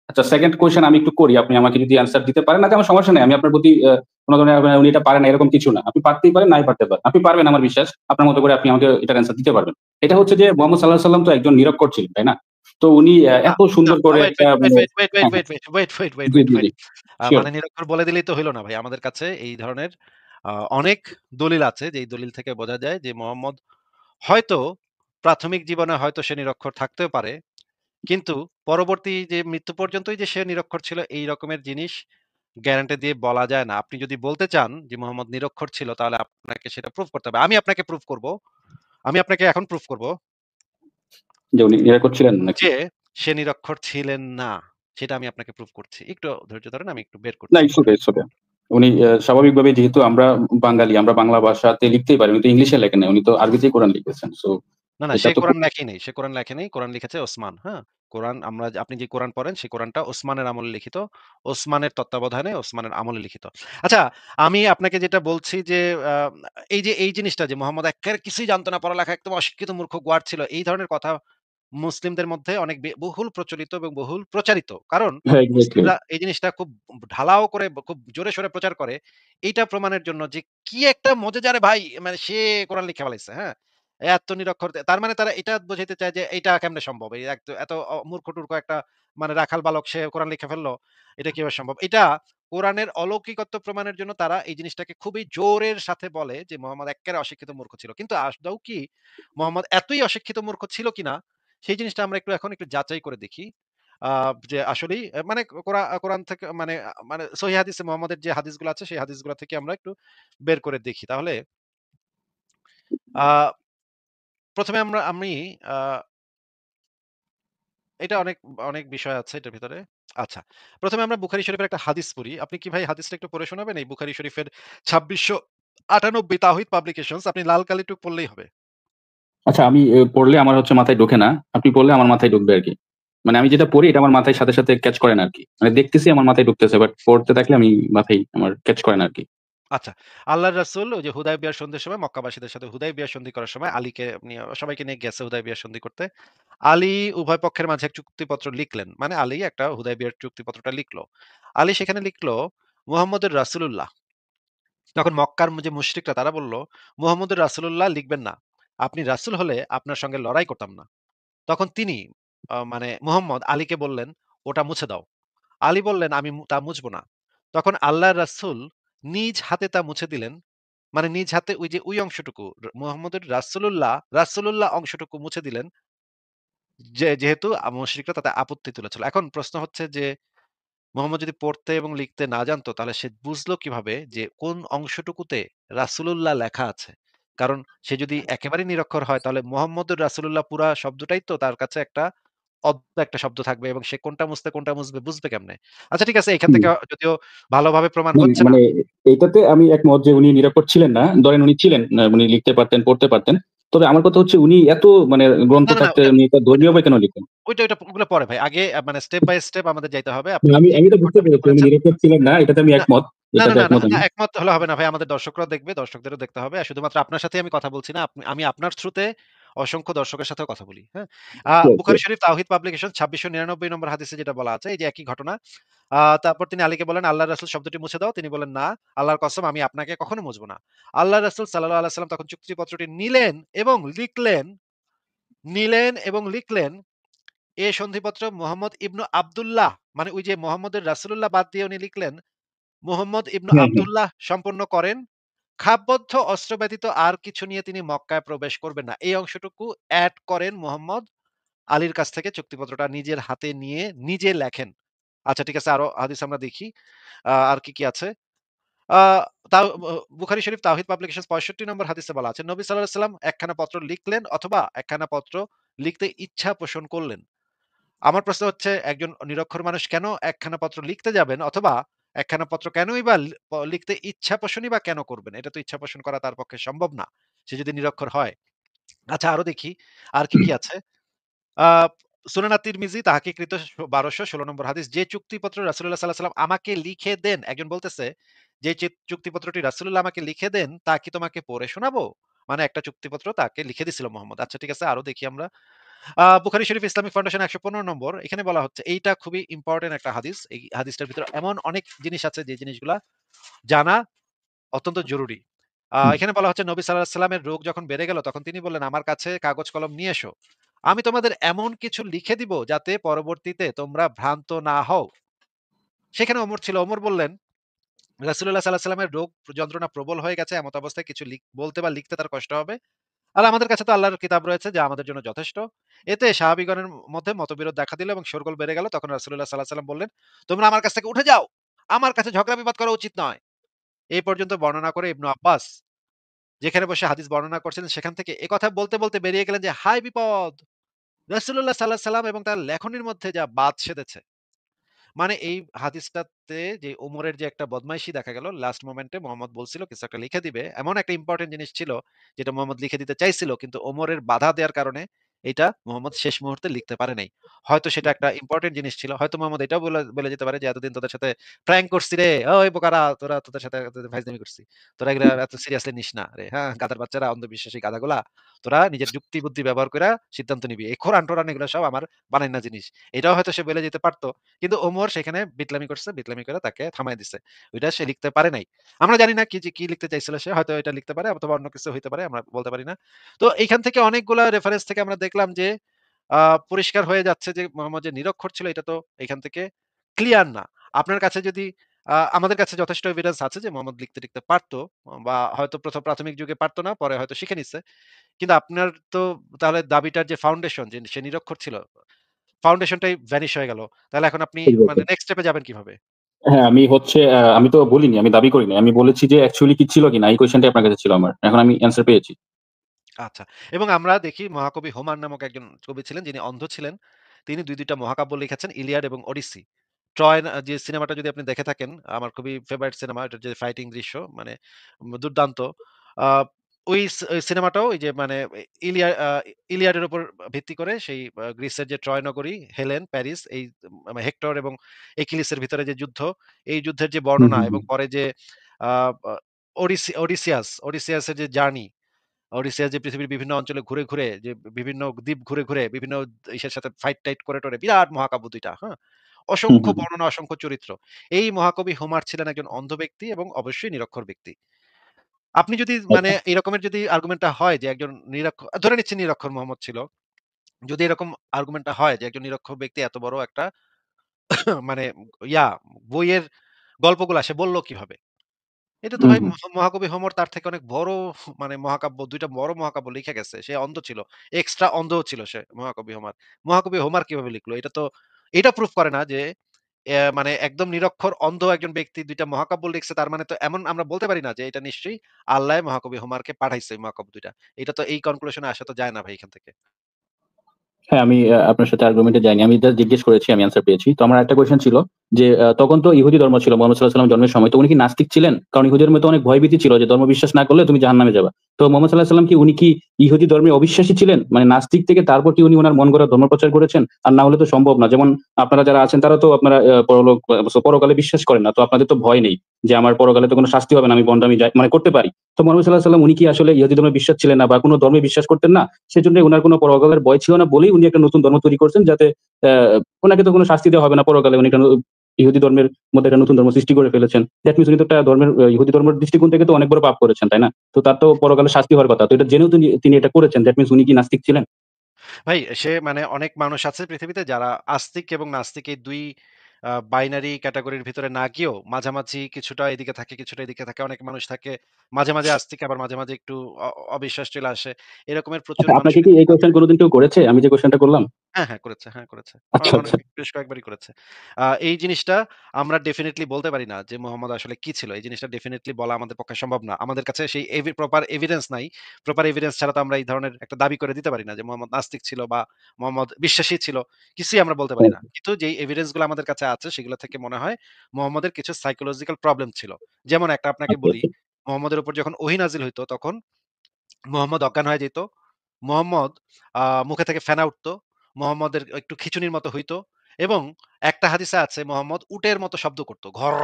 আচ্ছা, second question আমি একটু করি। আপনি আমাকে যদি অ্যান্সার দিতে পারেন, না আমার সমস্যা নাই। আমি আপনার প্রতি কোন ধরনের উনি এটা পারেন না এরকম কিছু না। আপনি পারতেই পারেন, নাই পারতে পারেন। আপনি পারবেন আমার বিশ্বাস। আপনার মতো করে আপনি আমাকে এটার অ্যান্সার দিতে পারবেন। এটা হচ্ছে যে মুহাম্মদ সাঃ তো একজন নিরক্ষর ছিলেন, তাই না? তো উনি না, এত সুন্দর করে ওয়েট, একটা ওয়েট, ওয়েট, মানে ওয়েট, ওয়েট, ওয়েট, হ্যাঁ, হ্যাঁ। Wait, wait, wait, wait, wait, জি, ওয়েট, জি, জি। ওয়েট। সিউর। মানে নিরক্ষর বলে দিলেই তো হইল না ভাই। আমাদের কাছে এই ধরনের অনেক দলিল আছে, যেই দলিল থেকে বোঝা যায় যে মোহাম্মদ হয়তো প্রাথমিক জীবনে হয়তো সে নিরক্ষর থাকতেও পারে। কিন্তু পরবর্তী যে মৃত্যু পর্যন্তই যে সে নিরক্ষর ছিল এই রকমের জিনিস গ্যারান্টি দিয়ে বলা যায় না। আপনি যদি বলতে চান যে মোহাম্মদ নিরক্ষর ছিল তাহলে আপনাকে সেটা প্রুফ করতে হবে। আমি আপনাকে প্রুফ করব। আমি আপনাকে এখন প্রুফ করব যে উনি নিরক্ষর ছিলেন নাকি? যে সে নিরক্ষর ছিলেন না। সেটা আমি আপনাকে প্রুফ করছি। একটু ধৈর্য ধরেন, আমি একটু বের না, করছি। It's okay, it's okay. উনি স্বাভাবিকভাবেই যেহেতু আমরা বাঙালি, আমরা বাংলা ভাষাতে লিখতেই পারি। উনি তো ইংলিশে লেখেন নাই। উনি তো আরবিতেই কোরআন লিখেছেন। সো না, না, এটা সে তো খুব কোরআন লেখেই নাই। সে কোরআন লেখে নাই। কোরআন লিখেছে ওসমান, হ্যাঁ? কোরআন আপনি যে কোরআন পড়েন সেই কোরআনটা ওসমানের আমলে লিখিত। ওসমানের তত্ত্বাবধানে ওসমানের আমলে লিখিত। আচ্ছা, আমি আপনাকে যেটা বলছি যে আ এই জিনিসটা যে মোহাম্মদ এক্কেবারে কিছুই জানতো না, পড়ালেখা একদম অশিক্ষিত মূর্খ গোয়ার ছিল। এই ধরনের কথা মুসলিমদের মধ্যে অনেক বহুল প্রচলিত এবং বহুল প্রচারিত। কারণ হ্যাঁ, এক্সাক্টলি। মুসলিমরা এই জিনিসটা খুব ঢালাও করে খুব জোরে সোরে প্রচার করে। এইটা প্রমাণের জন্য যে কি একটা মজেজা রে ভাই! মানে সে কোরআন লিখে ফেলাইছে, হ্যাঁ? এত নিরক্ষর, তার মানে তারা এটা বোঝাইতে চায় যে এইটা কেমনে সম্ভব? এই এত মূর্খ-টূর্খ একটা মানে রাখাল বালক সে কোরআন লিখে ফেললো। এটা কিভাবে সম্ভব? এটা কোরআনের অলৌকিকত্ব প্রমাণের জন্য তারা এই জিনিসটাকে খুবই জোরের সাথে বলে যে মোহাম্মদ এক্কেবারে অশিক্ষিত মূর্খ ছিল। কিন্তু আদৌ কি মোহাম্মদ এতই অশিক্ষিত মূর্খ ছিল কিনা সেই জিনিসটা আমরা এখন একটু যাচাই করে দেখি। আ যে আসলেই মানে কোরআন থেকে মানে সহিহ হাদিসে মোহাম্মদের যে হাদিসগুলো আছে সেই হাদিসগুলা থেকে আমরা একটু বের করে দেখি। তাহলে আ ১ম এ আমি আ এটা অনেক বিষয় আছে এটার ভিতরে। আচ্ছা। ১ম এ আমরা বুখারী শরীফের একটা হাদিস পড়ি। আপনি কি ভাই হাদিসটা একটু পড়ে শোনাবেন? এই বুখারী শরীফের ২৬৯৮ তাওহীদ পাবলিকেশনস, আপনি লাল কালিটুক পড়লেই হবে। আচ্ছা, আমি পড়লে আমার হচ্ছে মাথায় ঢোকে না। আপনি পড়লে আমার মাথায় ঢুকবে আরকি। মানে আমি যেটা পড়ি এটা আমার মাথায় সাথে, সাথে ক্যাচ করে না আরকি। মানে দেখতেছি আমার মাথায় ঢুকতেছে। বাট পড়তে থাকলে আমি মাথায় আমার ক্যাচ করে না আরকি। আচ্ছা। আল্লাহর রাসূল ওই যে হুদায়বিয়ার সন্ধির সময় মক্কাবাসীদের সাথে হুদায়বিয়া সন্ধি করার সময় আলীকে নিয়ে সবাইকে নিয়ে গেছে হুদায়বিয়া সন্ধি করতে। আলী উভয় পক্ষের মাঝে এক চুক্তিপত্র লিখলেন। মানে আলী একটা হুদায়বিয়ার চুক্তিপত্রটা লিখলো। আলী সেখানে লিখলো মুহাম্মদুর রাসূলুল্লাহ। তখন মক্কার যে মুশরিকরা তারা বলল, "মুহাম্মদুর রাসূলুল্লাহ লিখবেন না। আপনি রাসূল হলে আপনার সঙ্গে লড়াই করতাম না।" তখন তিনি মানে মুহাম্মদ আলীকে বললেন, "ওটা মুছে দাও।" আলী বললেন, "আমি তা মুছব না।" তখন আল্লাহর রাসূল নিজ হাতে তা মুছে দিলেন। মানে নিজ হাতে ওই অংশটুকু মুহাম্মদুর রাসূলুল্লাহ অংশটুকু মুছে দিলেন। যেহেতু মুশরিকরা তাতে আপত্তি তুলেছিল। এখন প্রশ্ন হচ্ছে যে মোহাম্মদ যদি পড়তে এবং লিখতে না জানতো তাহলে সে বুঝলো কিভাবে যে কোন অংশটুকুতে রাসূলুল্লাহ লেখা আছে? কারণ সে যদি একেবারেই নিরক্ষর হয় তাহলে মুহাম্মদুর রাসূলুল্লাহ পুরা শব্দটাই তো তার কাছে একটা অদ্ভুত একটা শব্দ থাকবে এবং সে কোনটা মুছতে কোনটা মুছবে বুঝবে কেমনে? আচ্ছা, ঠিক আছে, এখান হুম। থেকে যদিও ভালোভাবে প্রমাণ না, না, হচ্ছে না। মানে এইটাতে আমি একমত যে উনি নিরক্ষর ছিলেন না। ধরেন উনি ছিলেন, উনি লিখতে পারতেন, পড়তে পারতেন। তবে আমার কথা হচ্ছে উনি এত মানে গ্রন্থ না, না, না, থাকতে উনি একটা ওইটা ধর্মীয় বই কেন লিখলেন? ওইটা ওগুলো পরে ভাই। আগে মানে স্টেপ বাই স্টেপ আমাদের যাইতে হবে। না, আপনি আমি যে আমি এটা বুঝতে ব্যাপারটা পেরেছি উনি বলেছেন নিরক্ষর ছিলেন না। এটাতে আমি না, একমত। না, না, এটাতে না, না, একমত না, আমি। একমত হলে হবে না ভাই। আমাদের দর্শকরাও দেখবে, দর্শকদেরও দেখতে হবে। আর শুধুমাত্র আপনার সাথেই আমি কথা বলছি না। আমি আপনার থ্রুতে অসংখ্য দর্শকের সাথেও কথা বলি। হ্যাঁ? Sure, Bukhari sure. Sharif Tawheed publication ২৬৯৯ number হাদিসে যেটা বলা আছে, এই যে একই ঘটনা। তারপর তিনি আলীকে বললেন, "আল্লাহর রাসূল শব্দটি মুছে দাও।" তিনি বললেন, "না, আল্লাহর কসম আমি আপনাকে কখনো মুছব না।" আল্লাহর রাসূল সাল্লাল্লাহু আলাইহি ওয়াসাল্লাম তখন চুক্তিপত্রটি এবং লিখলেন, লিখলেন, এ সন্ধিপত্র মুহাম্মদ ইবনু আব্দুল্লাহ, মানে ওই যে মুহাম্মদের রাসূলুল্লাহ বাদ দিয়ে উনি লিখলেন, মুহাম্মদ ইবনু হ্যাঁ, হ্যাঁ। আব্দুল্লাহ সম্পন্ন করেন। খাপবদ্ধ অস্ত্র ব্যতীত আর কিছু নিয়ে তিনি মক্কায় প্রবেশ করবেন না। এই অংশটুকু এড করেন মুহাম্মদ আলীর কাছ থেকে চুক্তিপত্রটা নিজের হাতে নিয়ে নিজে লেখেন। আচ্ছা, ঠিক আছে, আরো হাদিস আমরা দেখি। আর কি আছে? আ তাও বুখারী শরীফ তাওহীদ পাবলিকেশনস ৬৫ নম্বর হাদিসে বলা আছে, নবী সাল্লাল্লাহু আলাইহি ওয়াসাল্লাম একখানা পত্র লিখলেন অথবা একখানা পত্র লিখতে ইচ্ছা পোষণ করলেন। আমার প্রশ্ন হচ্ছে একজন নিরক্ষর মানুষ কেন একখানা পত্র লিখতে যাবেন অথবা একখানা পত্র কেনই বা লিখতে ইচ্ছা পোষণই বা কেন করবেন? এটা তো ইচ্ছা পোষণ করা তার পক্ষে সম্ভব না। সে যদি নিরক্ষর হয়। আচ্ছা, আরো দেখি আর কি আছে? আ সুনান আত-তিরমিজি তাহকিকৃত ১২১৬ নম্বর হাদিস, যে চুক্তিপত্র রাসূলুল্লাহ সাল্লাল্লাহু আলাইহি ওয়াসাল্লাম আমাকে লিখে দেন, একজন বলতেছে যে চুক্তিপত্রটি রাসূলুল্লাহ আমাকে লিখে দেন তা কি তোমাকে পড়ে শোনাবো? মানে একটা চুক্তিপত্র তাকে লিখে দিছিল মুহাম্মদ। আচ্ছা, ঠিক আছে, আরো দেখি আমরা। বুখারী শরীফ ইসলামিক ফাউন্ডেশন ১১৫ নম্বর। এখানে বলা হচ্ছে এইটা খুবই ইম্পোর্টেন্ট একটা হাদিস। এই হাদিসটার ভিতরে এমন অনেক জিনিস আছে যে জিনিসগুলা জানা অত্যন্ত জরুরি। হুম, এখানে বলা হচ্ছে নবী সাল্লাল্লাহু আলাইহি ওয়াসাল্লামের রোগ যখন বেড়ে গেল তখন তিনি বললেন, "আমার কাছে কাগজ কলম নিয়ে এসো। আমি তোমাদের এমন কিছু লিখে দিব যাতে পরবর্তীতে তোমরা ভ্রান্ত না হও।" সেখানে ওমর ছিল। ওমর বললেন, "রাসূলুল্লাহ সাল্লাল্লাহু আলাইহি ওয়াসাল্লামের রোগ যন্ত্রণা প্রবল হয়ে গেছে। এমত অবস্থায় কিছু বলতে বা লিখতে তার কষ্ট হবে। আর আমাদের কাছে তো আল্লাহর কিতাব রয়েছে যা আমাদের জন্য যথেষ্ট।" এতে সাহাবীগণের মধ্যে মতবিরোধ দেখা দিল এবং শোরগোল বেড়ে গেল। তখন রাসূলুল্লাহ সাল্লাল্লাহু আলাইহি ওয়াসাল্লাম বললেন, "তোমরা আমার কাছ থেকে উঠে যাও। আমার কাছে ঝগড়া বিবাদ করা উচিত নয়।" এই পর্যন্ত বর্ণনা করে ইবনু আব্বাস যেখানে বসে হাদিস বর্ণনা করছিলেন সেখান থেকে একথা বলতে, বলতে বেরিয়ে গেলেন যে, হায় বিপদ! রাসূলুল্লাহ সাল্লাল্লাহু আলাইহি সাল্লাম এবং তার লেখনীর মধ্যে যা বাদ সেধেছে। মানে এই হাদিসটাতে যে ওমরের যে একটা বদমাইশি দেখা গেল লাস্ট মোমেন্টে মোহাম্মদ বলছিল কিছু একটা লিখে দিবে। এমন একটা ইম্পোর্টেন্ট জিনিস ছিল যেটা মোহাম্মদ লিখে দিতে চাইছিল কিন্তু ওমরের বাধা দেওয়ার কারণে এটা মোহাম্মদ শেষ মুহূর্তে লিখতে পারে নাই। হয়তো সেটা একটা ইম্পোর্টেন্ট জিনিস ছিল। হয়তো মোহাম্মদ এটাও বলে বলে যেতে পারে যে এতদিন তোদের সাথে প্র্যাঙ্ক করছি রে। ওই বোকারা তোরা তোদের সাথে এতদিন ফাইজলামি করছি। তোরা এগুলা এত সিরিয়াসলি নিস না রে। হ্যাঁ, গাধার বাচ্চারা অন্ধবিশ্বাসী গাধাগুলা। তোরা নিজের যুক্তি বুদ্ধি ব্যবহার কইরা সিদ্ধান্ত নিবি। এই কোরআন-টোরান এগুলো সব আমার বানাইনা জিনিস। এটাও হয়তো সে বলে যেতে পারত। কিন্তু ওমর সেখানে বিটলামি করছে। বিটলামি করে তাকে থামায় দিছে। ওইটা সে লিখতে পারে নাই। আমরা জানি না কি লিখতে চাইছিল সে। হয়তো এটা লিখতে পারে অথবা অন্য কিছু হইতে পারে। আমরা বলতে পারি না। তো এইখান থেকে অনেকগুলা রেফারেন্স থেকে আমরা দেখলাম যে আ পরিষ্কার হয়ে যাচ্ছে যে মোহাম্মদ যে নিরক্ষর ছিল এটা তো এখান থেকে ক্লিয়ার না। আপনার কাছে যদি আমাদের কাছে যথেষ্ট এভিডেন্স আছে যে মোহাম্মদ লিখতে পারত বা হয়তো প্রাথমিক যুগে পারত না, পরে হয়তো শিখে নিছে। কিন্তু আপনার তো তাহলে দাবিটার যে ফাউন্ডেশন যে সে নিরক্ষর ছিল, ফাউন্ডেশনটাই ভ্যানিশ হয়ে গেল। তাহলে এখন আপনি মানে এক্সাক্টলি। নেক্সট স্টেপ এ যাবেন কিভাবে? হ্যাঁ, আমি হচ্ছে আমি তো বলিনি, আমি দাবি করিনি। আমি বলেছি যে অ্যাকচুয়ালি কি ছিল কিনা এই কোয়েশ্চেনটাই আপনার কাছে ছিল আমার। এখন আমি অ্যান্সার পেয়েছি। আচ্ছা। এবং আমরা দেখি মহাকবি হোমার নামক একজন কবি ছিলেন যিনি অন্ধ ছিলেন। তিনি ২ টা মহাকাব্য লিখেছেন 'ইলিয়াড' এবং 'ওডিসি'। ট্রয় যে সিনেমাটা যদি আপনি দেখে থাকেন, আমার খুবই ফেভারিট সিনেমা। এটার যে ফাইটিং দৃশ্য মানে দুর্দান্ত। আ ওই সিনেমাটাও ওই যে মানে ইলিয়াডের উপর ভিত্তি করে সেই গ্রিসের যে ট্রয় নগরী, হেলেন, প্যারিস এই হেক্টর এবং একিলিসের ভিতরে যে যুদ্ধ, এই যুদ্ধের যে হুম, বর্ণনা হুম, এবং হুম। পরে যে আ আ ওডিসিয়াসের যে জার্নি ওডিসিয়াস যে পৃথিবীর বিভিন্ন অঞ্চলে ঘুরে, ঘুরে যে বিভিন্ন দ্বীপ ঘুরে, ঘুরে বিভিন্ন ইসের সাথে ফাইট-টাইট করে টরে বিরাট মহাকাব্য ২ টা, হ্যাঁ? হুম, অসংখ্য হুম, হুম। বর্ণনা, অসংখ্য চরিত্র। এই মহাকবি হোমার ছিলেন একজন অন্ধ ব্যক্তি এবং অবশ্যই নিরক্ষর ব্যক্তি। আপনি যদি মানে আচ্ছা। এরকমের যদি আর্গুমেন্টটা হয় যে একজন ধরে নিচ্ছি নিরক্ষর মোহাম্মদ ছিল। যদি এরকম আর্গুমেন্টটা হয় যে একজন নিরক্ষর ব্যক্তি এত বড় একটা মানে ইয়া বইয়ের গল্পগুলা সে বলল কিভাবে? এটা তো হুম, ভাই হুম। মহাকবি হোমর তার থেকে অনেক বড় মানে মহাকাব্য ২ টা বড় মহাকাব্য লিখে গেছে। সে অন্ধ ছিল। এক্সট্রা অন্ধও ছিল সে মহাকবি হোমার। মহাকবি হোমার কিভাবে লিখলো? এটা প্রুফ করে না যে মানে একদম নিরক্ষর অন্ধ একজন ব্যক্তি ২ টা মহাকাব্য লিখছে তার মানে তো এমন আমরা বলতে পারি না যে এটা নিশ্চয়ই আল্লাহ মহাকবি হোমারকে পাঠাইছে এই মহাকাব্য ২ টা। এটা তো এই কনক্লুশন এ আসা তো যায় না ভাই এখান থেকে। হ্যাঁ, আমি আপনার সাথে আর্গুমেন্টে যাইনি। আমি জাস্ট জিজ্ঞেস করেছি, আমি অ্যান্সার পেয়েছি। তো আমার আরেকটা কোয়েশ্চেন ছিল যে, তখন তো ইহুদি ধর্ম ছিল মুহাম্মদ সাল্লাল্লাহু আলাইহি ওয়াসাল্লাম জন্মের সময়। তো উনি কি নাস্তিক ছিলেন? কারণ ইহুদি ধর্মে তো অনেক ভয়ভীতি ছিল যে ধর্ম বিশ্বাস না করলে তুমি জাহান্নামে যাবা। তো মুহাম্মদ সাল্লাল্লাহু আলাইহি ওয়াসাল্লাম উনি কি ইহুদি ধর্মে অবিশ্বাসী ছিলেন? মানে নাস্তিক থেকে তারপর কি উনি উনার মন গড়া ধর্ম প্রচার করেছেন? আর না হলে তো সম্ভব না। যেমন আপনারা যারা আছেন তারা তো আপনারা পরকালে বিশ্বাস করেন না। তো আপনাদের তো ভয় নেই যে আমার পরকালে তো কোনো শাস্তি হবে না। আমি ভন্ডামি মানে করতে পারি। তো মুহাম্মদ সাল্লাল্লাহু আলাইহি ওয়াসাল্লাম উনি কি আসলে ইহুদি ধর্মে বিশ্বাস ছিলেন না বা কোন ধর্মে বিশ্বাস করতেন না? সেজন্যই উনার কোন পরকালের ভয় ছিল না বলেই উনি একটা নতুন ধর্ম তৈরি করছেন যাতে অ্যা উনাকে তো কোন শাস্তি দেওয়া হবে না পরকালে। উনি একটা ইহুদি ধর্মের মধ্যে একটা নতুন ধর্ম সৃষ্টি করে ফেলেছেন। দ্যাট মিনস উনি তো একটা ধর্মের ইহুদি ধর্মের দৃষ্টিকোণ থেকে তো অনেক বড় পাপ করেছেন, তাই না? তো তার তো পরকালে শাস্তি হওয়ার কথা। তো এটা জেনেও তিনি এটা করেছেন। দ্যাট মিনস উনি কি নাস্তিক ছিলেন? ভাই সে মানে অনেক মানুষ আছে পৃথিবীতে যারা আস্তিক এবং নাস্তিক এই ২ বাইনারি ক্যাটেগরির ভিতরে না গিয়েও মাঝামাঝি কিছুটা এদিকে থাকে, কিছুটা এদিকে থাকে। অনেক মানুষ থাকে মাঝে, মাঝে আস্তিক আবার মাঝে, মাঝে একটু অবিশ্বাস চলে আসে। এরকমের প্রচুর আচ্ছা, মানুষ আপনাকে কি এই পৃথিবীতে কোয়েশ্চেন কোনদিন কেউ করেছে? আমি যে কোয়েশ্চেনটা করলাম? হ্যাঁ, করেছে, করেছে। আচ্ছা, অনেক আচ্ছা। বেশ কয়েকবারই করেছে। এই জিনিসটা আমরা ডেফিনিটলি বলতে পারি না যে মোহাম্মদ আসলে কি ছিল? এই জিনিসটা ডেফিনিটলি বলা আমাদের পক্ষে সম্ভব না। আমাদের কাছে সেই প্রপার এভিডেন্স নাই। প্রপার এভিডেন্স ছাড়া তো আমরা এই ধরনের একটা দাবি করে দিতে পারি না যে মোহাম্মদ নাস্তিক ছিল বা মোহাম্মদ বিশ্বাসী ছিল। কিছুই আমরা বলতে পারি হ্যাঁ, না। কিন্তু যেই এভিডেন্স গুলো আমাদের কাছে আছে সেগুলো থেকে মনে হয় মোহাম্মদের কিছু সাইকোলজিক্যাল প্রবলেম ছিল। যেমন একটা আপনাকে আচ্ছা, বলি, আচ্ছা। মোহাম্মদের উপর যখন ওহী নাজিল হইতো তখন মোহাম্মদ অজ্ঞান হয়ে যেত। মোহাম্মদ মুখে থেকে ফেনা উঠতো। মোহাম্মদের একটু খিঁচুনির মতো হইতো এবং একটা হাদিসে আছে মোহাম্মদ উটের মতো শব্দ করত। ঘর,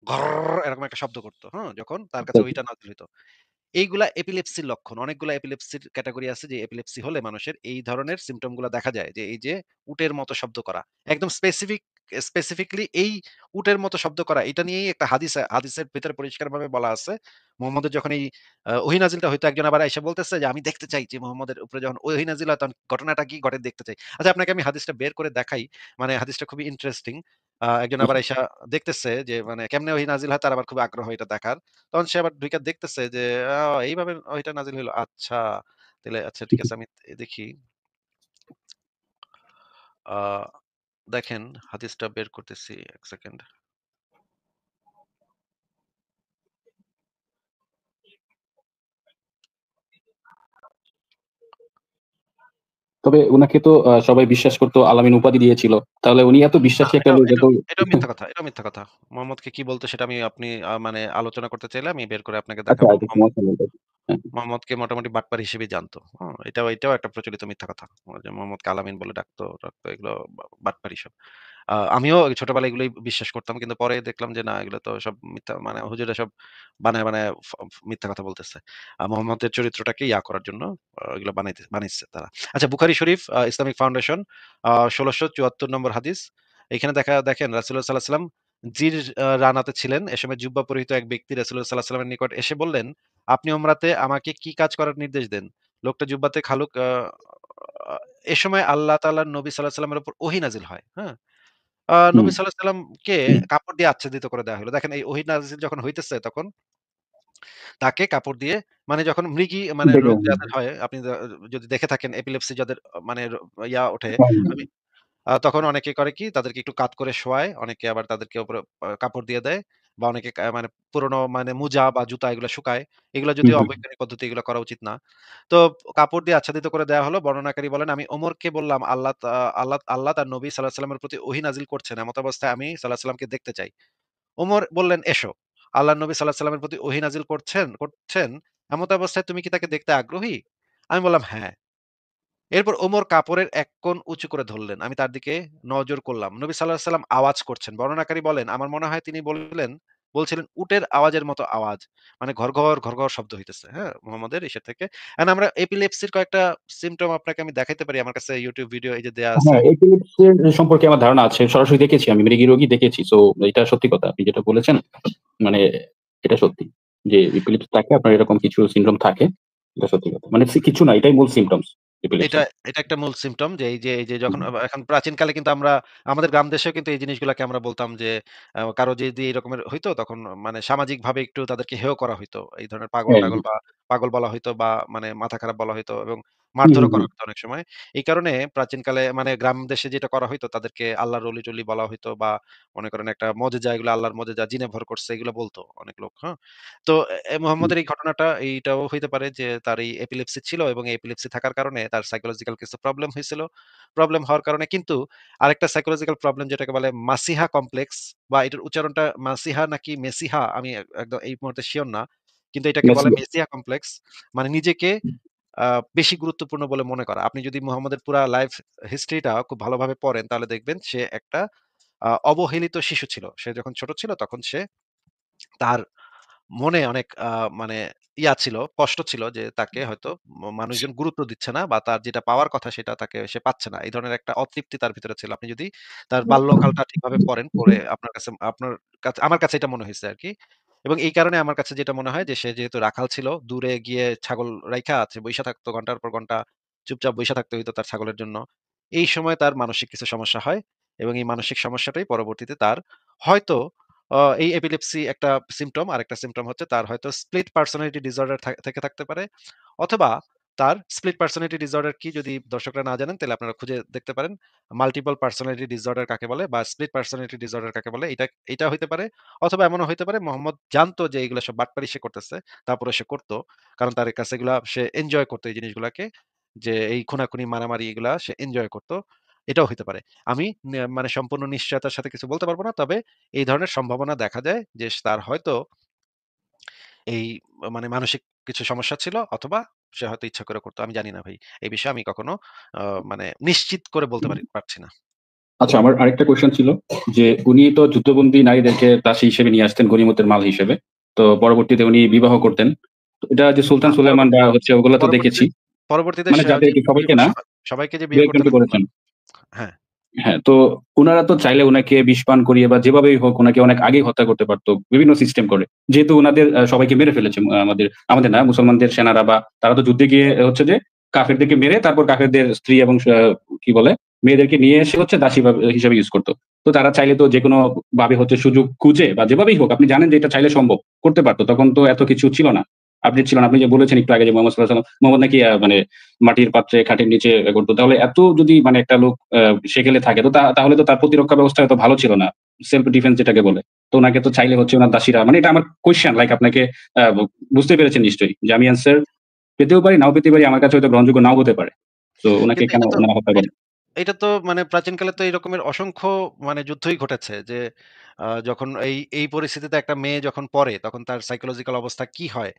ঘর এরকম একটা শব্দ করত। হ্যাঁ? যখন তার আচ্ছা, কাছে আচ্ছা। ওহিটা নাযিল হইতো। এইগুলা এপিলেপসির লক্ষণ। অনেকগুলা এপিলেপসির ক্যাটেগরি আছে যে এপিলেপসি হলে মানুষের এই ধরনের সিম্পটম গুলা দেখা যায়। যে এই যে উটের মতো শব্দ করা। একদম স্পেসিফিকলি এই উটের মতো শব্দ করা এটা নিয়েই একটা হাদিসের ভেতরে পরিষ্কারভাবে বলা আছে। মুহাম্মদের যখন এই ওহী নাযিলটা হইতো একজন আবার আইসা বলতেছে যে আমি দেখতে চাই যে মুহাম্মদের উপরে যখন ওহী নাযিল হয় তখন ঘটনাটা কি ঘটে দেখতে চাই। আচ্ছা আপনাকে আমি হাদিসটা বের করে দেখাই। মানে হাদিসটা খুবই ইন্টারেস্টিং। একজন আবার আইসা দেখতেছে যে মানে কেমনে ওহী নাযিল হয় তার আবার খুব আগ্রহ এটা দেখার। তখন সে আবার ঢুইকা দেখতেছে যে এইভাবে ওইটা নাজিল হইলো। আচ্ছা, তাইলে আচ্ছা ঠিক আছে আমি দেখি। আ দেখেন হাদিসটা বের করতেছি ১ সেকেন্ড। তবে উনাকে তো সবাই বিশ্বাস করতো, আল-আমিন উপাধি দিয়েছিল। তাহলে উনি এত না, বিশ্বাসী একটা এটাও লোক এত এটাও এটাও মিথ্যা কথা। এটাও মিথ্যা কথা। মোহাম্মদকে কি বলতো সেটা আমি আপনি মানে আলোচনা করতে চাইলে আমি বের করে আপনাকে আচ্ছা, দেখাবো। আচ্ছা সমস্যা নেই। হ্যাঁ, মোহাম্মদকে মোটামুটি বাটপার হিসেবেই জানতো। এটাও একটা প্রচলিত মিথ্যা কথা। যে মোহাম্মদকে আল-আমিন বলে ডাকতো এগুলো বাটপারি সব। আমিও ছোটবেলায় এগুলোই বিশ্বাস করতাম। কিন্তু পরে দেখলাম যে না এগুলো তো সব মিথ্যা মানে হুজুরে সব বানায় মিথ্যা কথা বলতেছে। মুহাম্মদের চরিত্রটাকে করার জন্য এগুলো বানাইছে তারা। আচ্ছা বুখারী শরীফ ইসলামিক ফাউন্ডেশন ১৬৭৪ নম্বর হাদিস। এখানে দেখেন রাসূলুল্লাহ সাল্লাল্লাহু আলাইহি ওয়াসাল্লাম জির রানাতে ছিলেন। এ সময় জুব্বা পরিহিত এক ব্যক্তি রাসূলুল্লাহ সাল্লাল্লাহু আলাইহি ওয়াসাল্লামের নিকট এসে বললেন, "আপনি উমরাতে আমাকে কি কাজ করার নির্দেশ দেন?" লোকটা জুব্বাতে খালুক এ সময় আল্লাহ তাআলার নবী সাল্লাল্লাহু আলাইহি ওয়াসাল্লামের উপর ওহী নাজিল হয়। হ্যাঁ? নবী হুম, সাল্লাল্লাহু আলাইহি সাল্লামকে কাপড় দিয়ে আচ্ছাদিত করে দেওয়া হলো। দেখেন এই ওহী নাযিল যখন হইতেছে তখন তাকে কাপড় দিয়ে মানে যখন মৃগী মানে রোগ দেখবেন। যাদের হয় আপনি যদি দেখে থাকেন এপিলেপসি যাদের মানে ওঠে হ্যাঁ, আমি তখন অনেকে করে কি তাদেরকে একটু কাত করে শোয়ায়, অনেকে আবার তাদেরকে উপরে কাপড় দিয়ে দেয় বা অনেকে মানে পুরনো মানে মোজা বা জুতা এগুলো শুকায়। এগুলো হুম, যদিও হুম। অবৈজ্ঞানিক পদ্ধতি এগুলো করা উচিত না। তো কাপড় দিয়ে আচ্ছাদিত করে দেওয়া হলো। বর্ণনাকারী বলেন, "আমি ওমরকে বললাম আল্লাহ তার নবী সাল্লাল্লাহু আলাইহি ওয়াসাল্লামের প্রতি ওহী নাজিল করছেন। এমত অবস্থায় আমি সাল্লাল্লাহু আলাইহি ওয়াসাল্লামকে দেখতে চাই।" ওমর বললেন, "এসো।" আল্লাহর নবী সাল্লাল্লাহু আলাইহি ওয়াসাল্লামের প্রতি ওহী নাজিল করছেন। এমত অবস্থায় তুমি কি তাকে দেখতে আগ্রহী? আমি বললাম, "হ্যাঁ।" এরপর ওমর কাপড়ের এক কোণ উঁচু করে ধরলেন। আমি তার দিকে নজর করলাম। নবী সাল্লাল্লাহু আলাইহি ওয়াসাল্লাম আওয়াজ করছেন। বর্ণনাকারী বলেন, আমার মনে হয় তিনি বলছিলেন উটের আওয়াজের মতো আওয়াজ। মানে ঘড়ঘড় শব্দ হইতেছে। হ্যাঁ? মুহাম্মদের ইসে থেকে। আমরা এপিলেপসির কয়েকটা সিম্পটম আপনাকে আমি দেখাইতে পারি। আমার কাছে YouTube ভিডিও এই যে দেয়া আছে। হ্যাঁ, এপিলেপসি এর সম্পর্কে আমার ধারণা আছে। সরাসরি দেখেছি আমি মৃগী রোগী দেখেছি। সো এটা সত্যি কথা। আপনি যেটা বলেছেন মানে এটা সত্যি। যে এপিলেপসি থাকে আপনার এরকম কিছু সিনড্রোম থাকে। এটা সত্যি কথা। মানে কিছু না এটাই মূল সিম্পটমস এটা এপিলেপসির। এটা একটা মূল সিম্পটম যে এই যে যখন হুম, এখন প্রাচীনকালে কিন্তু আমরা আমাদের গ্রাম দেশেও কিন্তু এই জিনিসগুলাকে আমরা বলতাম যে কারো যদি এরকমের হইতো তখন মানে সামাজিকভাবে একটু তাদেরকে হেয় করা হইতো। এই ধরনের হ্যাঁ, পাগল-টাগল বা পাগল বলা হইতো বা মানে মাথা খারাপ বলা হইতো এবং হুম, হুম, মারধরও করা হুম। হইতো অনেক সময়। এই কারণে প্রাচীনকালে মানে গ্রাম দেশে যেটা করা হইতো তাদেরকে আল্লাহর অলি-টলি বলা হইতো বা মনে করেন একটা মজেজা এগুলো আল্লাহর মজেজা জিনে ভর করছে এগুলো বলতো অনেক লোক, হ্যাঁ? তো হুম, মুহাম্মদের এই ঘটনাটা এইটাও হইতে পারে যে তার এই এপিলেপসি ছিল এবং এই এপিলেপসি থাকার কারণে তার সাইকোলজিক্যাল কিছু প্রবলেম হয়েছিল। প্রবলেম হওয়ার কারণে কিন্তু আরেকটা সাইকোলজিক্যাল প্রবলেম যেটাকে বলে মাসিহা কমপ্লেক্স বা এটার উচ্চারণটা মাসিহা নাকি মেসিহা আমি একদম এই মুহূর্তে সিওর না। কিন্তু এটাকে বলে মেসি মেসিহা কমপ্লেক্স। মানে নিজেকে আ বেশি গুরুত্বপূর্ণ বলে মনে করা। আপনি যদি মুহাম্মদের পুরা লাইফ হিস্ট্রিটা খুব ভালোভাবে পড়েন তাহলে দেখবেন সে একটা অবহেলিত শিশু ছিল। সে যখন ছোট ছিল তখন সে তার মনে অনেক মানে ছিল, কষ্ট ছিল যে তাকে হয়তো মানুষজন গুরুত্ব দিচ্ছে না বা তার যেটা পাওয়ার কথা সেটা সে পাচ্ছে না। এই ধরনের একটা অতৃপ্তি তার ভিতরে ছিল। আপনি যদি তার বাল্যকালটা ঠিকভাবে পড়েন, পড়ে আমার কাছে এটা মনে হইছে আরকি। এবং এই কারণে আমার কাছে যেটা মনে হয় যে সে যেহেতু রাখাল ছিল, দূরে গিয়ে ছাগল রাইখা বইসা থাকতো ঘন্টার পর ঘন্টা চুপচাপ বইসা থাকতে হইতো তার ছাগলের জন্য। এই সময় তার মানসিক কিছু সমস্যা হয় এবং এই মানসিক সমস্যাটাই পরবর্তীতে তার হয়তো এই এপিলেপসি একটা সিম্পটম। আরেকটা সিম্পটম হচ্ছে তার হয়তো স্প্লিট পার্সোনালিটি ডিসঅর্ডার থেকে থাকতে পারে। অথবা তার স্প্লিট পার্সোনালিটি ডিসঅর্ডার কি যদি দর্শকরা না জানেন তাহলে আপনারা খুঁজে দেখতে পারেন। মাল্টিপল পার্সোনালিটি ডিসঅর্ডার কাকে বলে বা স্প্লিট পার্সোনালিটি ডিসঅর্ডার কাকে বলে এটা হইতে পারে। অথবা এমনও হইতে পারে মোহাম্মদ জানতো যে এগুলা সব বাটপারি সে করতেছে। তারপরে সে করত। কারণ তার কাছে এগুলা সে এনজয় করত এই জিনিসগুলাকে। যে এই খুনাখুনি মারামারি এগুলা সে এনজয় করত। এটাও হইতে পারে। আমি মানে সম্পূর্ণ নিশ্চয়তার সাথে কিছু বলতে পারব না। তবে এই ধরনের সম্ভাবনা দেখা যায় যে তার হয়তো এই মানে মানসিক কিছু সমস্যা ছিল অথবা সে হয়তো ইচ্ছা করে করত। আমি জানি না ভাই। এই বিষয়ে আমি কখনো আ মানে নিশ্চিত করে বলতে পারছি না। আচ্ছা আমার আরেকটা কোয়েশ্চেন ছিল যে উনি তো যুদ্ধবন্দী নারীদেরকে দাসী হিসেবে নিয়ে আসতেন গনিমতের মাল হিসেবে। তো পরবর্তীতে উনি বিবাহ করতেন। তো এটা যে সুলতান সুলেমান বা পরবর্তীতে হচ্ছে ওগুলো তো পরবর্তীতে দেখেছি। পরবর্তীতে মানে যে যাদেরকে সবাইকে না, সবাইকে যে ২ বিয়ে ১ করতে জনকে দেখলাম। করেছেন। হ্যাঁ, হ্যাঁ, তো উনারা তো চাইলে উনাকে বিষ পান করিয়ে বা যেভাবেই হোক উনাকে অনেক আগেই হত্যা করতে পারত। বিভিন্ন সিস্টেম করে। যেহেতু উনাদের সবাইকে মেরে ফেলেছে আমাদের না মুসলমানদের সেনারা বা তারা তো যুদ্ধে গিয়ে হচ্ছে যে কাফেরদেরকে মেরে তারপর কাফেরদের স্ত্রী এবং কি বলে মেয়েদেরকে নিয়ে এসে হচ্ছে দাসী হিসেবে ইউজ করত। তো তারা চাইলে তো যেকোনো ভাবে হচ্ছে সুযোগ খুঁজে বা যেভাবেই হোক আপনি জানেন যে এটা চাইলে সম্ভব করতে পারত। তখন তো এত কিছু ছিল না। আপডেট ছিল না। আপনি যে বলেছেন একটু আগে যে মোহাম্মদ সাল্লাল্লাহু আলাইহি ওয়াসাল্লাম মোহাম্মদ নাকি মানে মাটির পাত্রে খাটের নিচে করত। তাহলে এত যদি মানে একটা লোক সেকেলে থাকে তো তাহলে তো তার প্রতিরক্ষা ব্যবস্থা এত ভালো ছিল না। সেলফ ডিফেন্স যেটাকে বলে। তো উনাকে তো চাইলে হচ্ছে উনার দাসীরা মানে এটা আমার কোয়েশ্চেন লাইক আপনাকে আ বুঝতে পেরেছেন নিশ্চয়ই। যে আমি অ্যান্সার পেতেও পারি, নাও পেতে পারি। আমার কাছে হয়তো গ্রহণযোগ্য নাও হতে পারে। তো উনাকে কিন্তু কেন উনারা হত্যা এটা করেন? এটা তো মানে প্রাচীনকালে তো এই রকমের অসংখ্য মানে যুদ্ধই ঘটেছে যে যখন এই পরিস্থিতিতে একটা মেয়ে যখন পড়ে তখন তার সাইকোলজিক্যাল অবস্থা কি হয়?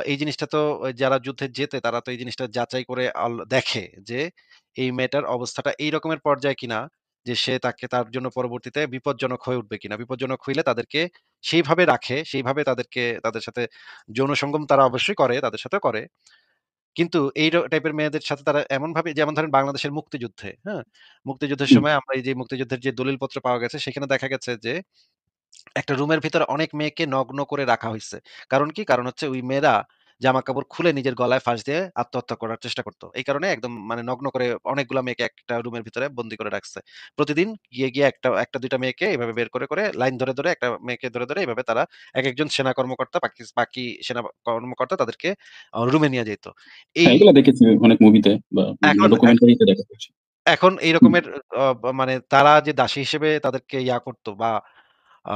এই জিনিসটা তো ওই যারা যুদ্ধে জেতে তারা তো এই জিনিসটা যাচাই করে দেখে যে এই মেয়েটার অবস্থাটা এই রকমের পর্যায়ে কিনা যে সে তার জন্য পরবর্তীতে বিপজ্জনক হয়ে উঠবে কিনা। বিপজ্জনক হইলে তাদেরকে সেইভাবে রাখে, সেইভাবে তাদের সাথে যৌন সঙ্গম তারা অবশ্যই করে, তাদের সাথেও করে। কিন্তু এই টাইপের মেয়েদের সাথে তারা এমনভাবে যেমন ধরেন বাংলাদেশের মুক্তিযুদ্ধে, হ্যাঁ? মুক্তিযুদ্ধের হুম, সময় আমরা এই যে মুক্তিযুদ্ধের যে দলিলপত্র পাওয়া গেছে সেখানে দেখা গেছে যে একটা রুমের ভিতরে অনেক মেয়েকে নগ্ন করে রাখা হইছে। কারণ কি? কারণ হচ্ছে ওই মেয়েরা জামাকাপড় খুলে নিজের গলায় ফাঁস দিয়ে আত্মহত্যা করার চেষ্টা করত। এই কারণে একদম মানে নগ্ন করে অনেকগুলা মেয়েকে একটা রুমের ভিতরে বন্দী করে রাখছে। প্রতিদিন গিয়ে একটা ২ টা মেয়েকে এভাবে বের করে লাইন ধরে একটা মেয়েকে ধরে এভাবে তারা একেকজন সেনা কর্মকর্তা বাকি সেনা কর্মকর্তা তাদেরকে রুমে নিয়ে যাইত। এই হ্যাঁ, এগুলা দেখেছি অনেক মুভিতে বা বিভিন্ন এখন ডকুমেন্টারিতে দেখা হয়েছে। এখন এই হুম, রকমের মানে তারা যে দাসী হিসেবে তাদেরকে করত বা আ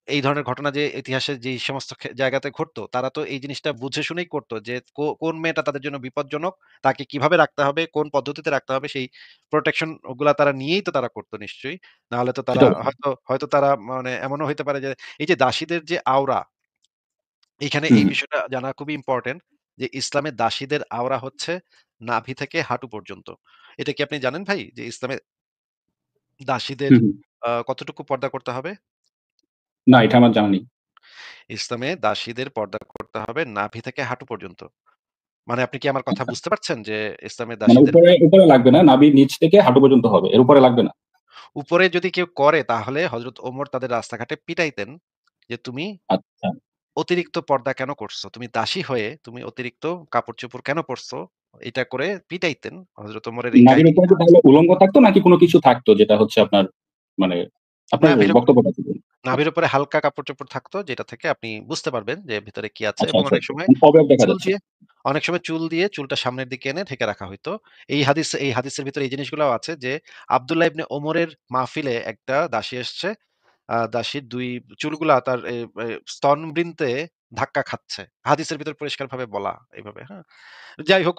এই ধরনের ঘটনা যে ইতিহাসে যেই সমস্ত জায়গাতে ঘটতো, তারা তো এই জিনিসটা বুঝে শুনেই করত যে কোন মেয়েটা তাদের জন্য বিপজ্জনক, তাকে কিভাবে রাখতে হবে, কোন পদ্ধতিতে রাখতে হবে সেই প্রোটেকশন ওগুলা তারা নিয়েই তো তারা করত নিশ্চয়ই। নাহলে তো তারা সেটা অবশ্যই। হয়তো তারা মানে এমনও হইতে পারে যে এই যে দাসীদের যে আওরা, এখানে হুম, এই হুম, বিষয়টা জানা খুবই ইম্পোর্টেন্ট যে ইসলামে দাসীদের আওরা হচ্ছে নাভি থেকে হাঁটু পর্যন্ত। এটা কি আপনি জানেন ভাই? যে ইসলামে দাসীদের হুম, হুম। কতটুকু পর্দা করতে হবে? না, এটা আমার জানা নেই। ইসলামে দাসীদের পর্দা করতে হবে নাভি থেকে হাঁটু পর্যন্ত। মানে আপনি কি আমার কথা আচ্ছা। বুঝতে পারছেন? যে ইসলামে মানে দাসীদের উপরে লাগবে না। নাভির নিচ থেকে হাঁটু পর্যন্ত হবে। এর উপরে লাগবে না। উপরে যদি কেউ করে তাহলে হযরত ওমর তাদের রাস্তাঘাটে পিটাইতেন যে, "তুমি আচ্ছা। অতিরিক্ত পর্দা কেন করছো? তুমি দাসী হয়ে তুমি অতিরিক্ত কাপড়-চোপড় কেন পরছো?" এটা করে পিটাইতেন। হযরত ওমরের এই নাভির কাহিনী উপরে কি তাহলে উলঙ্গ থাকতো নাকি কোন কিছু থাকতো যেটা হচ্ছে আপনার মানে আপনার নাভির উপরে বক্তব্যটা কি? নাভির আচ্ছা, উপরে হালকা কাপড়-চোপড় থাকতো যেটা থেকে আপনি বুঝতে পারবেন যে ভিতরে কি আছে আচ্ছা, এবং আচ্ছা, আচ্ছা। অবয়ব দেখা চুল যাচ্ছে। দিয়ে চুল দিয়ে চুলটা সামনের দিকে এনে ঢেকে রাখা হইতো। এই হাদিসের ভিতরে এই জিনিসগুলাও আছে যে আব্দুল্লাহ ইবনে ওমরের মাহফিলে একটা দাসী এসছে। দাসীর ২ চুলগুলা তার স্তনবৃন্তে ধাক্কা খাচ্ছে। হাদিসের ভিতর পরিষ্কারভাবে বলা এভাবে, হ্যাঁ? যাই হোক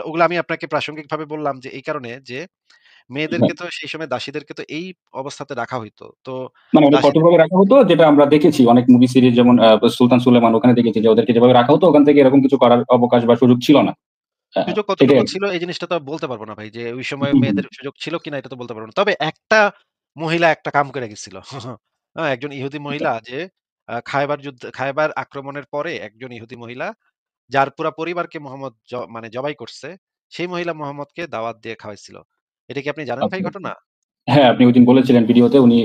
ওগুলা আমি আপনাকে প্রাসঙ্গিকভাবে বললাম যে এই কারণে যে হ্যাঁ, মেয়েদেরকে তো সেই সময় দাসীদেরকে তো এই অবস্থাতে রাখা হইতো। তো মানে অনেক দাসীদের কঠোরভাবে রাখা হতো যেটা আমরা দেখেছি অনেক মুভি সিরিজ যেমন সুলতান সুলেমান ওখানে দেখেছি যে ওদেরকে যেভাবে রাখা হতো ওখান থেকে এরকম কিছু করার অবকাশ বা সুযোগ ছিল না। সুযোগ এটাই কতটুকু আরকি। ছিল এই জিনিসটা তো বলতে পারব না ভাই। যে ওই সময় হুম, হুম। মেয়েদের সুযোগ ছিল কিনা এটা তো বলতে পারব না। তবে একটা মহিলা একটা কাম করে গেছিল। একজন ইহুদি আচ্ছা। মহিলা যে খায়বার আক্রমণের পরে একজন ইহুদি মহিলা যার পুরা পরিবারকে মোহাম্মদ মানে জবাই করছে, সেই মহিলা মোহাম্মদকে দাওয়াত দিয়ে খাওয়াইছিল। এটা কি আপনি জানেন ভাই আচ্ছা, আচ্ছা। ঘটনা? হ্যাঁ, আপনি ঐদিন বলেছিলেন ভিডিওতে উনি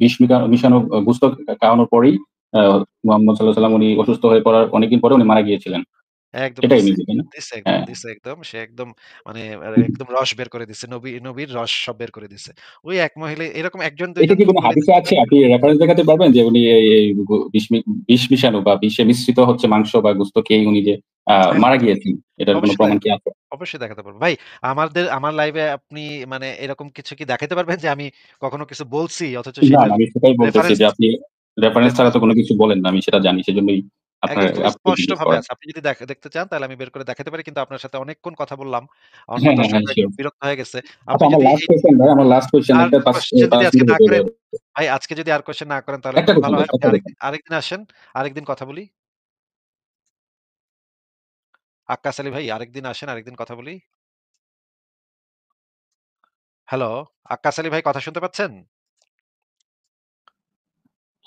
বিষ মিশানো গোস্ত খাওয়ানোর পরেই আ মুহাম্মদ সাল্লাল্লাহু আলাইহি সাল্লাম উনি অসুস্থ হয়ে পড়ার অনেকদিন পরে উনি মারা গিয়েছিলেন। একদম এটাই দিছে। মেবি, তাই না? একদম হ্যাঁ। দিছে একদম। সে একদম মানে হুম, হুম। একদম রস বের করে দিছে। নবীর রস সব বের করে দিছে। ওই এক মহিলা এরকম ১ জন ২ এটা জন কি কোন কিন্তু হইলে হাদিসে আছে? আপনি রেফারেন্স দেখাতে পারবেন যে উনি এই বিষ মিশানো বা বিষে মিশ্রিত হচ্ছে মাংস বা গোস্ত খেয়ে উনি যে হ্যাঁ, মারা অবশ্যই। গিয়েছেন। এটার কোন অবশ্যই প্রমাণ দেখাতে কি পারব। আছে? অবশ্যই দেখাতে পারব। ভাই আমার লাইভে আপনি মানে এরকম কিছু কি দেখাইতে পারবেন যে আমি কখনো কিছু বলছি অথচ না, না সেটার আমি সেটাই বলতেছি রেফারেন্স যে আপনি রেফারেন্স ছাড়া রেফারেন্স তো কোন কিছু বলেন না। আমি সেটা জানি। সেজন্যই একদম খুবই আপনি জিজ্ঞেস স্পষ্টভাবে করা। আছে। আপনি যদি দেখতে চান তাহলে আমি বের করে দেখাতে পারি। কিন্তু আপনার সাথে অনেকক্ষণ কথা বললাম। অন্য হ্যাঁ, হ্যাঁ, হ্যাঁ, দর্শকরা সিউর। একদম বিরক্ত হয়ে গেছে। আচ্ছা আপনি আমার যদি লাস্ট কোয়েশ্চেন ভাই, আমার লাস্ট কোয়েশ্চেন আর এটা কোয়েশ্চেন যদি ৫ আজকে মিনিট না হয়ে করেন যাবে। ভাই আজকে যদি আর কোয়েশ্চেন না করেন তাহলে একটা খুব কোয়েশ্চেন ভালো জাস্ট হয়। আপনি একটা কোয়েশ্চেন। আরেকদিন আসেন, আরেকদিন কথা বলি। আক্কাস আলী ভাই আরেকদিন আসেন, আরেকদিন কথা বলি। হ্যালো, আক্কাস আলী ভাই কথা শুনতে পাচ্ছেন?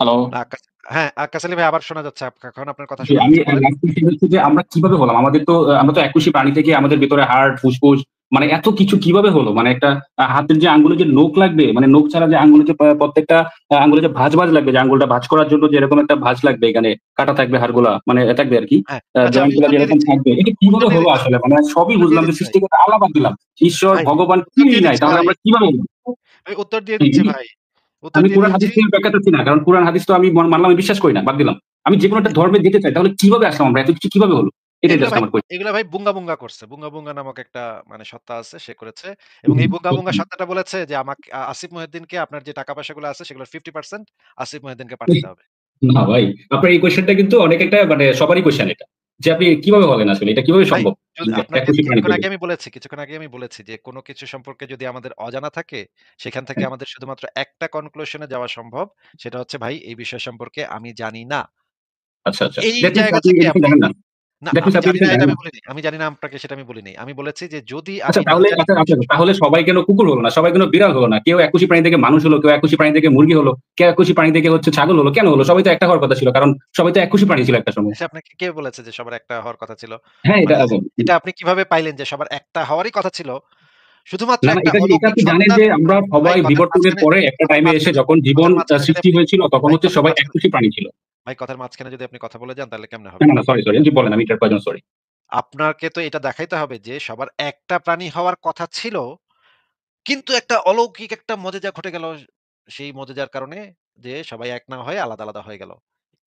হ্যালো। না আক্কাস হ্যাঁ, আক্কাস আলী ভাই আবার শোনা যাচ্ছে। এখন আপনার কথা জি, শোনা আমি যাচ্ছে। বলেন। লাস্ট কোয়েশ্চেন হচ্ছে যে আমরা কিভাবে হলাম? আমাদের তো আমরা তো এককোষী প্রাণী থেকে আমাদের ভেতরে হার্ট, ফুসফুস মানে এত কিছু কিভাবে হলো? মানে একটা হাতের যে আঙ্গুলে যে নখ লাগবে, মানে নখ ছাড়া যে আঙ্গুলে যে প্রত্যেকটা আঙ্গুলে যে ভাঁজ লাগবে, যে আঙ্গুলটা ভাঁজ করার জন্য যে এরকম একটা ভাঁজ লাগবে এখানে, কাটা থাকবে হাড়গুলা, মানে থাকবে আরকি। হ্যাঁ, আচ্ছা জয়েন্ট আমি গুলা উত্তর দিয়ে যেরকম দিচ্ছি। থাকবে। এটা উত্তর কিভাবে দিয়ে হলো দিচ্ছি, আসলে? মানে সবই উত্তর দিয়ে বুঝলাম যে দিচ্ছি ভাই। সৃষ্টিকর্তা আল্লাহ বাদ দিলাম। ঈশ্বর, ভাই ভগবান উত্তর কিছুই দিয়ে নাই। দিচ্ছি তাহলে ভাই। আমরা কিভাবে হলো? ভাই উত্তর দিয়ে জি, দিচ্ছি জি। ভাই। উত্তর আমি দিয়ে কোরআন হাদিস দিচ্ছি। থেকে ব্যাখ্যা করছি না। কারণ কোরআন হাদিস তো আমি মানলাম, আমি বিশ্বাস করি না। বাদ দিলাম। আমি যেকোনো একটা ধর্মে যেতে চাই। তাহলে কিভাবে আসলাম আমরা? এত কিছু কিভাবে হলো? এটাই জাস্ট আমার কোয়েশ্চেন। এগুলা ভাই বুঙ্গা, বুঙ্গা করছে। বুঙ্গা, বুঙ্গা নামক একটা মানে সত্তা আছে, সে করেছে। এবং এই বুঙ্গা, বুঙ্গা সত্তাটা বলেছে যে আসিফ মহিউদ্দিনকে আপনার যে টাকা-পয়সাগুলো আছে সেগুলোর 50% আসিফ মহিউদ্দিনকে পাঠাতে হবে। না ভাই, আপনার এই কোয়েশ্চেনটা কিন্তু অনেক একটা মানে সবারই কোয়েশ্চেন এটা। যে আপনি কিভাবে বলেন আসলে? এটা কিভাবে ভাই সম্ভব? যদি আপনাকে এককোষী প্রাণী থেকে। কিছুক্ষণ আগে আমি বলেছি যে কোন কিছু সম্পর্কে যদি আমাদের অজানা থাকে, সেখান থেকে আমাদের শুধুমাত্র একটা কনক্লুশন এ যাওয়া সম্ভব। সেটা হচ্ছে ভাই এই বিষয় সম্পর্কে আমি জানি না। আচ্ছা, আচ্ছা। এই দ্যাট মিনস জায়গা আপনি থেকে এই বিষয়ে আপনি জানেন না। না দ্যাট মিনস আমি আপনি এই জানি না বিষয়ে এটা জানেন আমি না। বলিনি। আমি জানি না আপনাকে সেটা আমি বলি নাই। আমি বলেছি যে যদি আচ্ছা আমি না তাহলে জানি আচ্ছা, কোন আচ্ছা, বিষয় তাহলে সবাই কেন কুকুর হলো না? সবাই কেন বিড়াল হলো না? কেউ এককোষী প্রাণী থেকে মানুষ হলো, কেউ এককোষী প্রাণী থেকে মুরগি হলো, কেউ এককোষী প্রাণী থেকে হচ্ছে ছাগল হলো। কেন হলো? সবাই তো একটা হওয়ার কথা ছিল। কারণ সবাই তো এককোষী প্রাণী ছিল একটা সময়। সে আপনাকে কে বলেছে যে সবার একটা হওয়ার কথা ছিল? হ্যাঁ, এটা মানে এটা আপনি কিভাবে পাইলেন যে সবার একটা হওয়ারই কথা ছিল? শুধুমাত্র না, না, একটা এটা অলৌকিক আপনি জানেন সত্তার যে আমরা ভাই সবাই বিবর্তনের পরে একটা টাইমে এসে যখন জীবন যদি সৃষ্টি আপনি হয়েছিল তখন ভাই হচ্ছে সবাই এককোষী প্রাণী ছিল। কথার মাঝখানে যদি আপনি কথা বলে যান তাহলে কেমনে না, হবে? না, না, সরি, সরি। জি বলেন, আমি এটার প্রয়োজন সরি। আপনাকে তো এটা দেখাইতে হবে যে সবার একটা প্রাণী হওয়ার কথা ছিল। কিন্তু একটা অলৌকিক একটা মজেজা ঘটে গেল। সেই মজেজার কারণে যে সবাই এক না হয়ে আলাদা, আলাদা হয়ে গেল।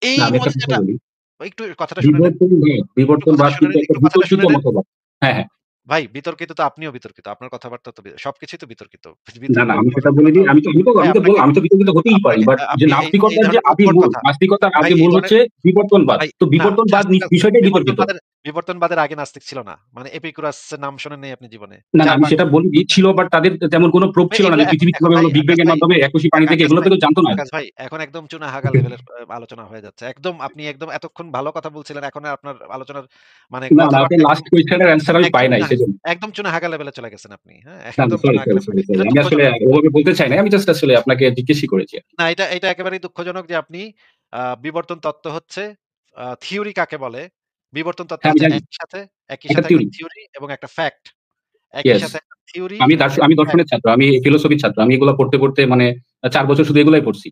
এই না, আমি একটা কথা মজেজাটা বলি। একটু কথাটা শুনে নেন, একটু কথাটা বিবর্তনবাদ শুনে কিন্তু নেন, একটা একটু কথাটা বিতর্কিত শুনে নেন। মতবাদ। হ্যাঁ, হ্যাঁ। ভাই বিতর্কিত তো আপনিও বিতর্কিত। আপনার কথাবার্তা তো সবকিছুই তো বিতর্কিত। না, বিতর্ক না, আমি সেটা করার বলিনি। কথা আমি ভাই তো বললাম, আমি তো বিতর্কিত হতেই পারি। আপনাকে বাট যে আপনি এই নাস্তিকতার যে ধরনের আদি উদ্ভট মূল, কথা নাস্তিকতার ভাই আদি এই মূল ধরনের হচ্ছে বিবর্তনবাদ। ভাই তো না হচ্ছে বিবর্তনবাদ আস্তিক আছে। বিষয়টাই বিতর্কিত। বিবর্তনবাদের আগে নাস্তিক ছিল না। মানে এপিকুরাসের নাম শোনেন নাই আপনি জীবনে। না, না, আমি ৪-৫ সেটা বলিনি। ছিল, বাট তাদের তেমন কোন প্রুফ ভাই ছিল না এগুলা যে এখন পৃথিবী এখন কিভাবে ভাই হলো বিগ ব্যাং আকাশ এর ভাই মাধ্যমে এককোষী প্রাণী থেকে আকাশ এগুলো ভাই তো কেউ জানতো না। আকাশ ভাই এখন একদম চুনা হাগা লেভেলের আলোচনা হয়ে যাচ্ছে। একদম আপনি একদম এতক্ষণ ভালো কথা বলছিলেন। এখন আর আপনার আলোচনার মানে না, না, আপনি কথাবার্তা একদম লাস্ট কোয়েশ্চেন এর অ্যান্সার আমি একদম পাই নাই চুনা সেজন্য। একদম চুনা হাগা লেভেলে চলে গেছেন আপনি। হ্যাঁ? না, একদম সরি, চুনা হাগা সরি, লেভেল। Sorry, sorry. এটা আমি আসলে দুঃখজনক। ওভাবে বলতে চাই নাই। আমি জাস্ট আসলে আপনাকে জিজ্ঞেসই করেছি। না এটা একেবারেই দুঃখজনক যে আপনি বিবর্তন তত্ত্ব হচ্ছে থিওরি কাকে বলে? বিবর্তন তত্ত্ব হ্যাঁ, আমি হচ্ছে জানি। একই একটা সাথে একটা থিওরি। থিওরি এবং একটা ফ্যাক্ট। একই ইয়েস। সাথে একটা থিওরি এবং আমি একটা ফ্যাক্ট। দর্শনের ছাত্র। আমি ফিলোসফির ছাত্র। আমি এগুলা পড়তে, পড়তে মানে ৪ বছর শুধু এগুলাই পড়ছি।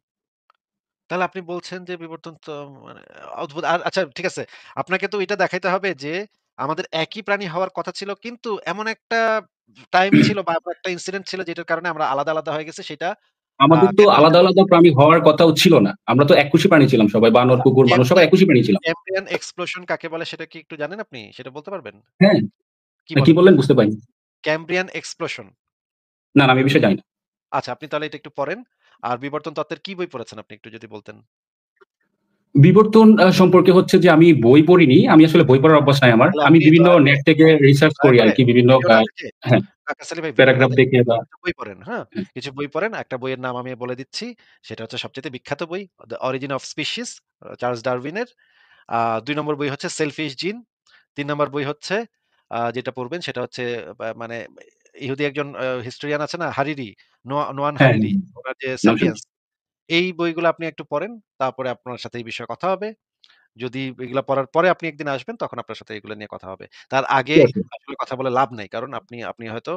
তাহলে আপনি বলছেন যে বিবর্তন তো মানে অদ্ভুত। আর আচ্ছা ঠিক আছে। আপনাকে তো এটা দেখাইতে হবে যে আমাদের একই প্রাণী হওয়ার কথা ছিল। কিন্তু এমন একটা টাইম ছিল বা এমন একটা ইনসিডেন্ট ছিল যেটার কারণে আমরা আলাদা, আলাদা হয়ে গেছি সেটা আমাদের তো কেন আলাদা, আলাদা প্রাণী হওয়ার কথাও ছিল না। আমরা তো এককোষী প্রাণী ছিলাম সবাই। বানর, আচ্ছা কুকুর, মানুষ সবাই ক্যাম্ব্রিয়ান এককোষী প্রাণী ছিলাম। ক্যাম্ব্রিয়ান এক্সপ্লোশন কাকে বলে সেটা কি একটু জানেন আপনি? সেটা বলতে পারবেন? হ্যাঁ। কি কি বলেন? বললেন বুঝতে পারিনি। Cambrian explosion. না, না, আমি এই বিষয়ে জানি না। আচ্ছা আপনি তাহলে এটা একটু পড়েন। আর বিবর্তন তত্ত্বের কি বই পড়েছেন আপনি একটু যদি বলতেন? বিবর্তন সম্পর্কে হচ্ছে যে আমি বই পড়িনি। আমি আসলে বই পড়ার অভ্যাস নাই আমার। তাহলে আমি আপনি বিভিন্ন দয়া করে নেট থেকে রিসার্চ দয়া করি করে আরকি বিভিন্ন ভিডিও না দেখে হ্যাঁ, আকাশ আলী ভাই ভিডিও না প্যারাগ্রাফ দেখে দেখে বা কিছু বই পড়েন, হ্যাঁ? হ্যাঁ, কিছু বই পড়েন। একটা বইয়ের নাম আমি বলে দিচ্ছি। সেটা হচ্ছে সবচাইতে বিখ্যাত বই 'the origin of species' Charles ডারউইনের। ২ নম্বর বই হচ্ছে 'সেলফিশ জিন'। ৩ নম্বর বই হচ্ছে যেটা পড়বেন সেটা হচ্ছে মানে ইহুদি একজন হিস্টোরিয়ান আছে না? হারিরি, নোয়ান হ্যাঁ, হ্যাঁ, হারিরি, উনার যে নাম 'স্যাপিয়েন্স' শুনছি। এই বইগুলো আপনি একটু পড়েন। তারপরে আপনার সাথে এই বিষয়ে কথা হবে। যদি এগুলা পড়ার পরে আপনি একদিন আসবেন তখন আপনার সাথে এগুলো নিয়ে কথা হবে। তার আগে ঠিক আছে। আসলে কথা বলে লাভ নাই। কারণ আপনি আপনি হয়তো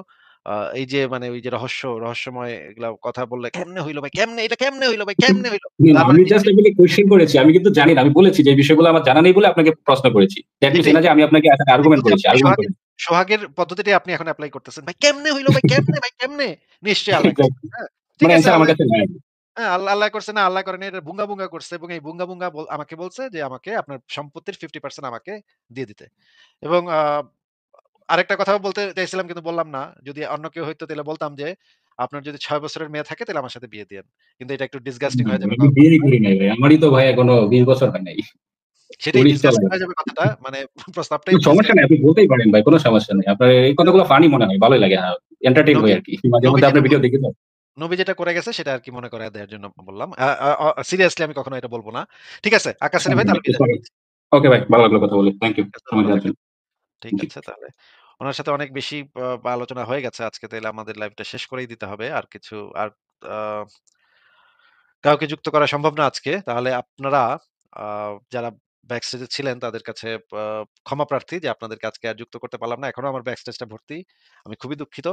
এই যে মানে ওই যে রহস্যময় এগুলা কথা বললে কেমনে হইল ভাই? কেমনে এটা কেমনে হইল ভাই? কেমনে হইল? না, না, তার মানে আমি জাস্ট আপনাকে কোয়েশ্চেন করেছি। আমি কিন্তু জানি না। আমি বলেছি যে এই বিষয়গুলো আমার জানা নেই বলে আপনাকে প্রশ্ন করেছি। দ্যাট মিনস এটাই এটা যে আমি আপনাকে একটা আমি আর্গুমেন্ট বলছি করেছি। আপনি আর্গুমেন্ট করেছি। সোহাগের পদ্ধতিটাই আপনি এখন এপ্লাই করতেছেন। ভাই কেমনে হইল ভাই? কেমনে ভাই কেমনে? নিশ্চয়ই আল্লাহ করছে। এক্সাক্টলি। হ্যাঁ? ঠিক মানে আছে অ্যান্সার আমার আল্লাহ কাছে নাই। হ্যাঁ, আল্লাহ করছে না, আল্লাহ করেনি। এটা বুঙ্গা, বুঙ্গা করছে এবং এই বুঙ্গা, বুঙ্গা আমাকে বলছে যে আমাকে আপনার সম্পত্তির 50% আমাকে দিয়ে দিতে। এবং আরেকটা কথাও বলতে চাইছিলাম কিন্তু বললাম না। যদি অন্য কেউ হইতো তাহলে বলতাম যে, "আপনার যদি ৬ বছরের মেয়ে থাকে তাহলে আমার সাথে বিয়ে দিয়েন।" কিন্তু এটা একটু ডিসগাস্টিং না হয়ে ভাই, যাবে আমি বিয়েই করি নাই ভাই। আমারই তো ভাই এখনো ২০ বছর হয় নাই। সেটাই ১৯ ডিসগাস্টিং চলে। হয়ে যাবে কথাটা। মানে প্রস্তাবটাই সমস্যা নাই। আপনি বলতেই পারেন ভাই। কোন সমস্যা নেই। আপনার এই কথাগুলো ফানি মনে হয়। ভালোই লাগে। হ্যাঁ, এন্টারটেইন হই নবী আরকি। মাঝে নবী মধ্যে যেটা আপনার ভিডিও দেখি তো। নবী যেটা করে গেছে সেটা আরকি মনে করায় দেওয়ার জন্য বললাম। আ আ অ সিরিয়াসলি আমি কখনো এটা বলব না। ঠিক আছে, আকাশ আলী হ্যাঁ, ভাই হ্যাঁ, তাহলে বিদায় সরি। জানাচ্ছি। ওকে ভাই, ভালো লাগলো কথা বলে। থ্যাংক ইউ ঠিক আছে, সময় ভালো দেওয়ার থাকবেন। জন্য। ঠিক জি। আছে তাহলে। উনার সাথে অনেক বেশি আলোচনা হয়ে গেছে আজকে তাইলে আমাদের লাইভটা শেষ করেই দিতে হবে। আর কিছু আর আ কাউকে যুক্ত করা সম্ভব না আজকে। তাহলে আপনারা আ যারা ব্যাকস্টেজে ছিলেন তাদের কাছে আ ক্ষমা প্রার্থী যে আপনাদেরকে আজকে আর যুক্ত করতে পারলাম না। এখনো আমার ব্যাকস্টেজটা ভর্তি। আমি খুবই দুঃখিত।